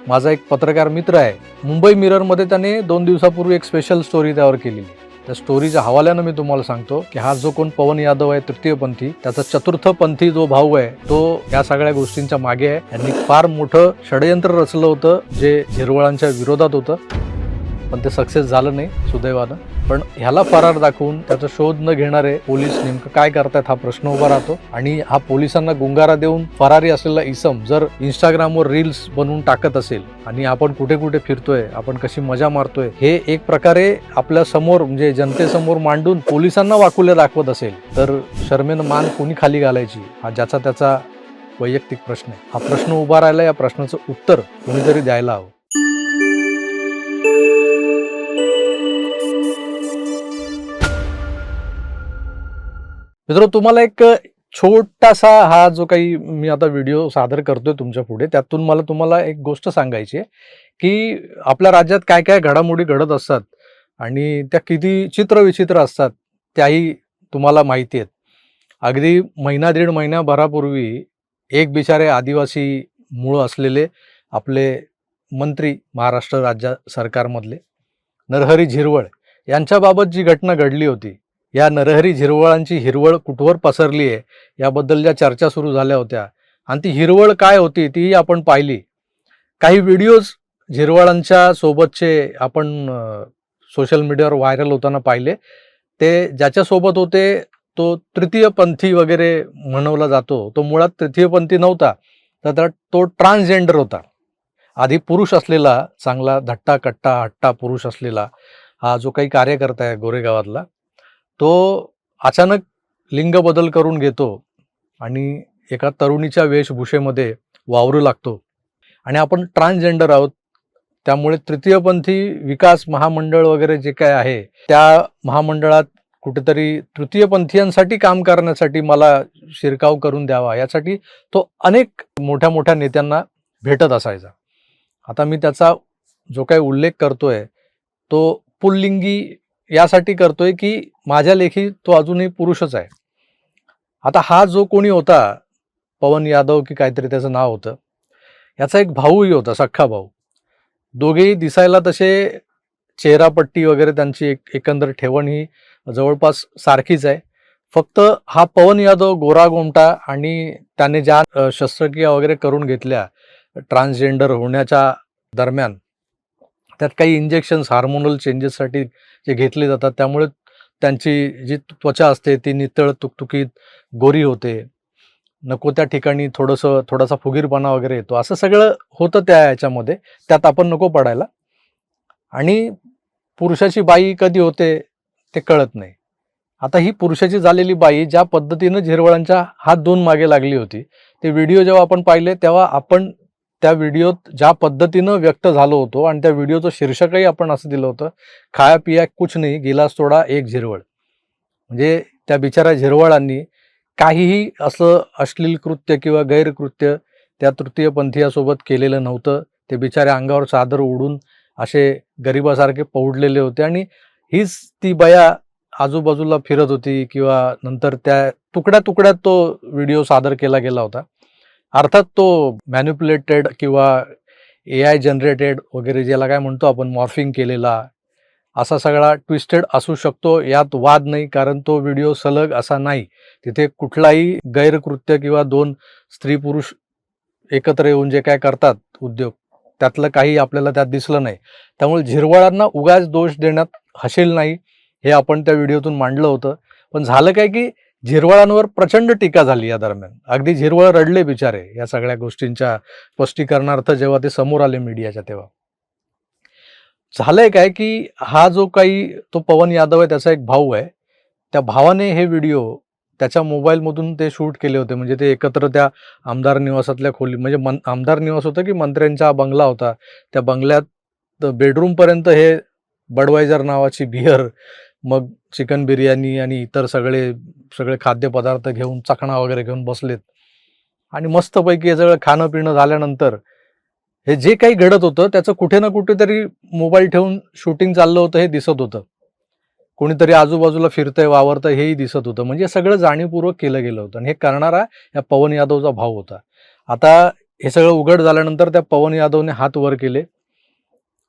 माझा एक पत्रकार मित्र आहे, मुंबई मिररमध्ये त्याने 2 दिवसापूर्वी एक स्पेशल स्टोरी त्यावर केलेली. त्या स्टोरीच्या हवाल्यानं मी तुम्हाला सांगतो की हा जो कोण पवन यादव आहे तृतीयपंथी, त्याचा चतुर्थपंथी जो भाऊ आहे तो या सगळ्या गोष्टींच्या मागे आहे. यांनी फार मोठं षडयंत्र रचलं होतं जे झिरवळांच्या विरोधात होतं, पण ते सक्सेस झालं नाही सुदैवानं. पण ह्याला फरार दाखवून त्याचा शोध न घेणारे पोलीस नेमकं काय करतायत हा प्रश्न उभा राहतो. आणि हा पोलिसांना गुंगारा देऊन फरारी असलेला इसम जर इंस्टाग्रामवर रील्स बनवून टाकत असेल आणि आपण कुठे कुठे फिरतोय, आपण कशी मजा मारतोय, हे एक प्रकारे आपल्या समोर म्हणजे जनतेसमोर मांडून पोलिसांना वाकुल्या दाखवत असेल, तर शर्मेनं मान कोणी खाली घालायची हा ज्याचा त्याचा वैयक्तिक प्रश्न आहे. हा प्रश्न उभा राहिला, या प्रश्नाचं उत्तर कोणीतरी द्यायला हवं. मित्र, तुम्हाला एक छोटासा हा जो काही मी आता व्हिडिओ सादर करतोय तुमच्या पुढे, त्यातून मला तुम्हाला एक गोष्ट सांगायची आहे की आपल्या राज्यात काय काय घडामोडी घडत असतात आणि त्या किती चित्रविचित्र असतात त्याही तुम्हाला माहिती आहेत. अगदी महिना दीड महिन्याभरापूर्वी एक बिचारे आदिवासी मूळ असलेले आपले मंत्री महाराष्ट्र राज्य सरकारमधले नरहरी झिरवळ यांच्याबाबत जी घटना घडली होती, या नरहरी झिरवळांची हिरवळ कुठवर पसरली आहे याबद्दल ज्या चर्चा सुरू झाल्या होत्या आणि ती हिरवळ काय होती तीही आपण पाहिली. काही व्हिडिओज झिरवळांच्या सोबतचे आपण सोशल मीडियावर व्हायरल होताना पाहिले. ते ज्याच्यासोबत होते तो तृतीयपंथी वगैरे म्हणवला जातो, तो मुळात तृतीयपंथी नव्हता, तर तो ट्रान्सजेंडर होता. आधी पुरुष असलेला, चांगला धट्टा कट्टा हट्टा पुरुष असलेला हा जो काही कार्यकर्ता आहे गोरेगावातला, तो अचानक लिंग बदल करून घेतो आणि एका तरुणीच्या वेशभूषेमध्ये वावरू लागतो आणि आपण ट्रान्सजेंडर आहोत. त्यामुळे तृतीयपंथी विकास महामंडळ वगैरे जे काय आहे त्या महामंडळात कुठेतरी तृतीयपंथीयांसाठी काम करण्यासाठी मला शिरकाव करून द्यावा यासाठी तो अनेक मोठ्या मोठ्या नेत्यांना भेटत असायचा. आता मी त्याचा जो काही उल्लेख करतोय तो पुल्लिंगी यासाठी करतोय की माझ्या लेखी तो अजूनही पुरुषच आहे. आता हा जो कोणी होता, पवन यादव की काहीतरी त्याचं नाव होतं, याचा एक भाऊही होता, सख्खा भाऊ. दोघेही दिसायला तसे चेहरापट्टी वगैरे त्यांची एकंदर ठेवण ही जवळपास सारखीच आहे. फक्त हा पवन यादव गोरा गोमटा आणि त्याने ज्या शस्त्रक्रिया वगैरे करून घेतल्या ट्रान्सजेंडर होण्याच्या दरम्यान, त्यात काही इंजेक्शन्स हार्मोनल चेंजेससाठी जे घेतले जातात, त्यामुळे त्यांची जी त्वचा असते ती नितळ तुकतुकीत गोरी होते, नको त्या ठिकाणी थोडासा फुगीरपणा वगैरे येतो, असं सगळं होतं त्या याच्यामध्ये. त्यात आपण नको पडायला. आणि पुरुषाची बाई कधी होते ते कळत नाही. आता ही पुरुषाची झालेली बाई ज्या पद्धतीनं झिरवळांच्या हात धुवून मागे लागली होती, ते व्हिडिओ जेव्हा आपण पाहिले तेव्हा आपण त्या व्हिडिओत ज्या पद्धतीनं व्यक्त झालो होतो आणि त्या व्हिडिओचं शीर्षकही आपण असं दिलं होतं, खाया पिया कुछ नाही, गिलास तोडा एक झिरवळ. म्हणजे त्या बिचाऱ्या झिरवळांनी काहीही असं अश्लील कृत्य किंवा गैरकृत्य त्या तृतीयपंथीयासोबत केलेलं नव्हतं. ते बिचाऱ्या अंगावर चादर ओढून असे गरिबासारखे पौडलेले होते आणि हीच ती बया आजूबाजूला फिरत होती किंवा नंतर त्या तुकड्या तुकड्यात तो व्हिडिओ सादर केला गेला होता. अर्थात तो मॅन्युप्युलेटेड किंवा AI जनरेटेड वगैरे ज्याला काय म्हणतो आपण मॉर्फिंग केलेला असा सगळा ट्विस्टेड असू शकतो, यात वाद नाही. कारण तो व्हिडिओ सलग असा नाही, तिथे कुठलाही गैरकृत्य किंवा दोन स्त्री पुरुष एकत्र येऊन जे काय करतात उद्योग त्यातलं काही आपल्याला त्यात दिसलं नाही. त्यामुळे झिरवळांना उगाच दोष देण्यात हसेल नाही हे आपण त्या व्हिडिओतून मांडलं होतं. पण झालं काय की झिरवळांवर प्रचंड टीका झाली या दरम्यान. अगदी झिरवळ रडले बिचारे या सगळ्या गोष्टींच्या स्पष्टीकरणार्थ जेव्हा ते समोर आले मीडियाच्या. तेव्हा झालंय काय की हा जो काही तो पवन यादव आहे त्याचा एक भाऊ आहे, त्या भावाने हे व्हिडिओ त्याच्या मोबाईलमधून ते शूट केले होते. म्हणजे ते एकत्र त्या आमदार निवासातल्या खोली, म्हणजे आमदार निवास होता की मंत्र्यांचा बंगला होता, त्या बंगल्यात बेडरूमपर्यंत हे बडवायझर नावाची बियर, मग चिकन बिर्याणी आणि इतर सगळे खाद्यपदार्थ घेऊन, चकणा वगैरे घेऊन बसलेत आणि मस्तपैकी हे सगळं खाणं पिणं झाल्यानंतर हे जे काही घडत होतं त्याचं कुठे ना कुठेतरी मोबाईल ठेवून शूटिंग चाललं होतं हे दिसत होतं. कोणीतरी आजूबाजूला फिरतंय वावरतंय हेही दिसत होतं. म्हणजे सगळं जाणीवपूर्वक केलं गेलं होतं आणि हे करणारा या पवन यादवचा भाऊ होता. आता हे सगळं उघड झाल्यानंतर त्या पवन यादवने हात वर केले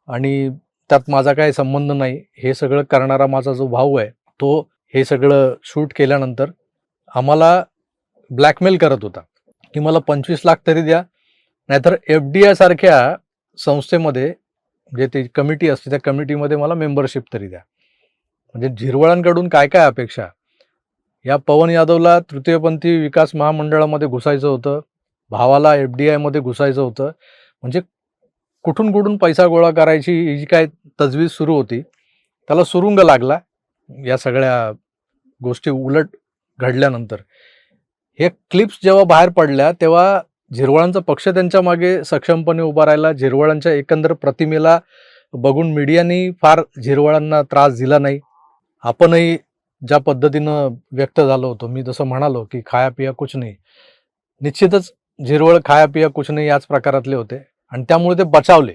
आणि त्यात माझा काही संबंध नाही, हे सगळं करणारा माझा जो भाऊ आहे तो हे सगळं शूट केल्यानंतर आम्हाला ब्लॅकमेल करत होता की मला 25 लाख तरी द्या, नाहीतर FDI सारख्या संस्थेमध्ये जे ती कमिटी असते त्या कमिटीमध्ये मला मेंबरशिप तरी द्या. म्हणजे झिरवळांकडून काय काय अपेक्षा. या पवन यादवला तृतीयपंथी विकास महामंडळामध्ये घुसायचं होतं, भावाला FDI मध्ये घुसायचं होतं. म्हणजे कुठून कुठून पैसा गोळा करायची ही जी काय तजवीज सुरू होती त्याला सुरुंग लागला या सगळ्या गोष्टी उलट घडल्यानंतर. हे क्लिप्स जेव्हा बाहेर पडल्या तेव्हा झिरवळांचा पक्ष त्यांच्या मागे सक्षमपणे उभा राहिला. झिरवळांच्या एकंदर प्रतिमेला बघून मीडियानी फार झिरवळांना त्रास दिला नाही. आपणही ज्या पद्धतीनं व्यक्त झालो होतो, मी जसं म्हणालो की खाया पिया कुछ नाही, निश्चितच झिरवळ खाया पिया कुछ नाही याच प्रकारातले होते आणि त्यामुळे ते बचावले.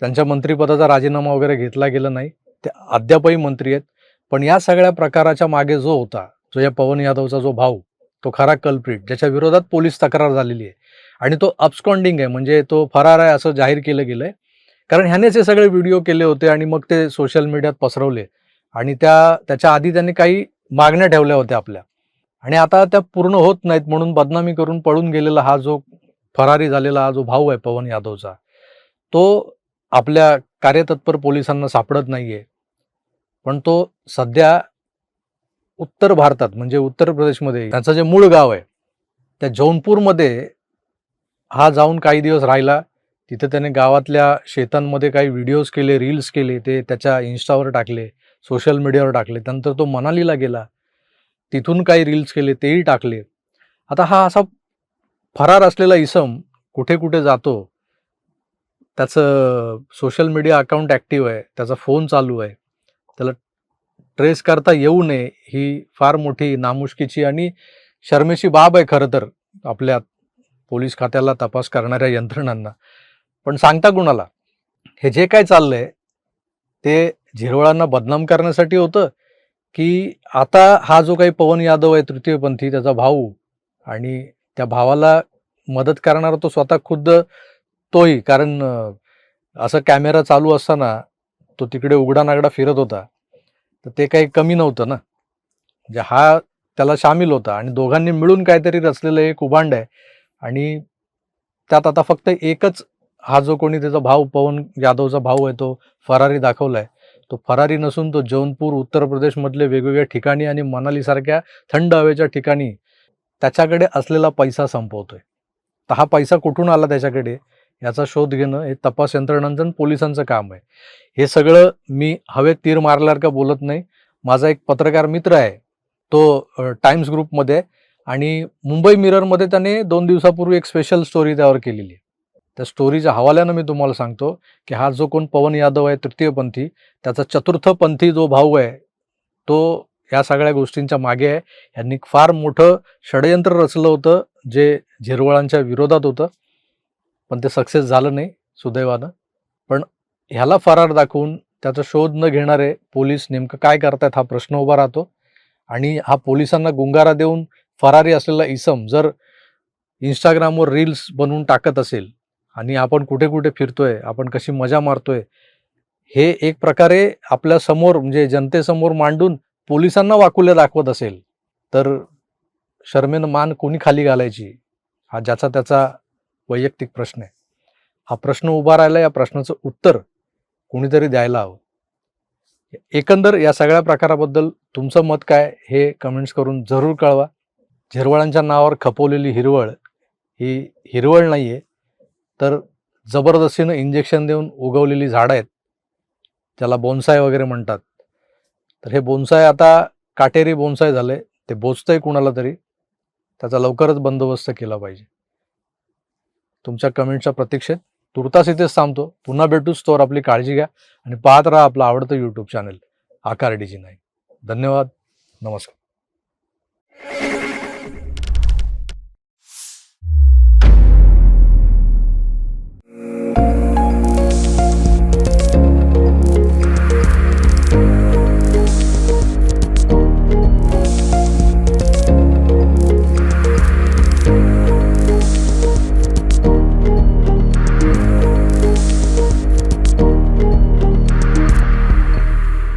त्यांच्या मंत्रिपदाचा राजीनामा वगैरे घेतला गेला नाही, ते अद्यापही मंत्री आहेत. पण या सगळ्या प्रकाराच्या मागे जो होता, जो या पवन यादवचा जो भाऊ, तो खरा कल्प्रिट, ज्याच्या विरोधात पोलीस तक्रार झालेली आहे आणि तो अब्स्कॉन्डिंग आहे, म्हणजे तो फरार आहे असं जाहीर केलं गेलंय. कारण ह्यानेच हे सगळे व्हिडिओ केले होते आणि मग ते सोशल मीडियात पसरवले आणि त्याच्या आधी त्यांनी काही मागण्या ठेवल्या होत्या आपल्या आणि आता त्या पूर्ण होत नाहीत म्हणून बदनामी करून पळून गेलेला हा जो फरारी झालेला हा जो भाऊ आहे पवन यादवचा, तो आपल्या कार्यतत्पर पोलिसांना सापडत नाहीये. पण तो सध्या उत्तर भारतात म्हणजे उत्तर प्रदेशमध्ये त्याचं जे मूळ गाव आहे त्या जौनपूरमध्ये हा जाऊन काही दिवस राहिला. तिथे त्याने गावातल्या शेतांमध्ये काही व्हिडिओज केले, रील्स केले, ते त्याच्या इन्स्टावर टाकले, सोशल मीडियावर टाकले. त्यानंतर तो मनालीला गेला, तिथून काही रील्स केले, तेही टाकले. आता हा असा फरार असलेला इसम कुठे कुठे जातो, त्याचं सोशल मीडिया अकाउंट ॲक्टिव्ह आहे, त्याचा फोन चालू आहे, त्याला ट्रेस करता येऊ नये ही फार मोठी नामुष्कीची आणि शर्मेची बाब आहे खरं तर आपल्या पोलीस खात्याला, तपास करणाऱ्या यंत्रणांना. पण सांगता कुणाला? हे जे काय चाललंय ते झिरवळांना बदनाम करण्यासाठी होतं की आता हा जो काही पवन यादव आहे तृतीयपंथी, त्याचा भाऊ, आणि त्या भावाला मदत करणारा तो स्वतः खुद्द तोही, कारण असं कॅमेरा चालू असताना तो तिकडे उघडा नागडा फिरत होता, तर ते काही कमी नव्हतं ना. म्हणजे हा त्याला सामील होता आणि दोघांनी मिळून काहीतरी रचलेलं एक कुभांड आहे आणि त्यात आता फक्त एकच हा जो कोणी त्याचा भाऊ पवन यादवचा भाऊ आहे तो फरारी दाखवलाय. तो फरारी नसून तो जौनपूर उत्तर प्रदेशमधले वेगवेगळ्या ठिकाणी आणि मनालीसारख्या थंड हवेच्या ठिकाणी त्याच्याकडे असलेला पैसा संपवतोय. तर हा पैसा कुठून आला त्याच्याकडे याचा शोध घेणं हे तपास यंत्रणांचं आणि पोलिसांचं काम आहे. हे सगळं मी हवेत तीर मारल्यासारखं बोलत नाही. माझा एक पत्रकार मित्र आहे, तो टाइम्स ग्रुपमध्ये आहे आणि मुंबई मिररमध्ये त्याने 2 दिवसापूर्वी एक स्पेशल स्टोरी त्यावर केलेली आहे. त्या स्टोरीच्या हवाल्यानं मी तुम्हाला सांगतो की हा जो कोण पवन यादव आहे तृतीयपंथी, त्याचा चतुर्थपंथी जो भाऊ आहे तो या सगळ्या गोष्टींच्या मागे आहे. यांनी फार मोठं षडयंत्र रचलं होतं जे झिरवळांच्या विरोधात होतं, पण ते सक्सेस झालं नाही सुदैवानं. पण ह्याला फरार दाखवून त्याचा शोध न घेणारे पोलीस नेमकं काय करतायत हा प्रश्न उभा राहतो. आणि हा पोलिसांना गुंगारा देऊन फरारी असलेला इसम जर इंस्टाग्रामवर रील्स बनवून टाकत असेल आणि आपण कुठे कुठे फिरतोय, आपण कशी मजा मारतोय, हे एक प्रकारे आपल्या समोर म्हणजे जनतेसमोर मांडून पोलिसांना वाकुल्या दाखवत असेल, तर शर्मेनं मान कोणी खाली घालायची हा ज्याचा त्याचा वैयक्तिक प्रश्न आहे. हा प्रश्न उभा राहिला, या प्रश्नाचं उत्तर कोणीतरी द्यायला हवं. एकंदर या सगळ्या प्रकाराबद्दल तुमचं मत काय हे कमेंट्स करून जरूर कळवा. झिरवळांच्या नावावर खपवलेली हिरवळ ही हिरवळ नाहीये, तर जबरदस्तीनं इंजेक्शन देऊन उगवलेली झाडं आहेत, त्याला बोन्साय वगैरे म्हणतात. तर हे बोन्साय आता काटेरी बोन्साय झालंय, ते बोचतंय कुणाला तरी, त्याचा लवकरच बंदोबस्त केला पाहिजे. तुमच्या कमेंटच्या प्रतीक्षेत तुर्तास इथेच थांबतो. पुन्हा भेटूच, तोवर आपली काळजी घ्या आणि पाहत राहा आपलं आवडतं यूट्यूब चॅनल आकार DG9. धन्यवाद. नमस्कार.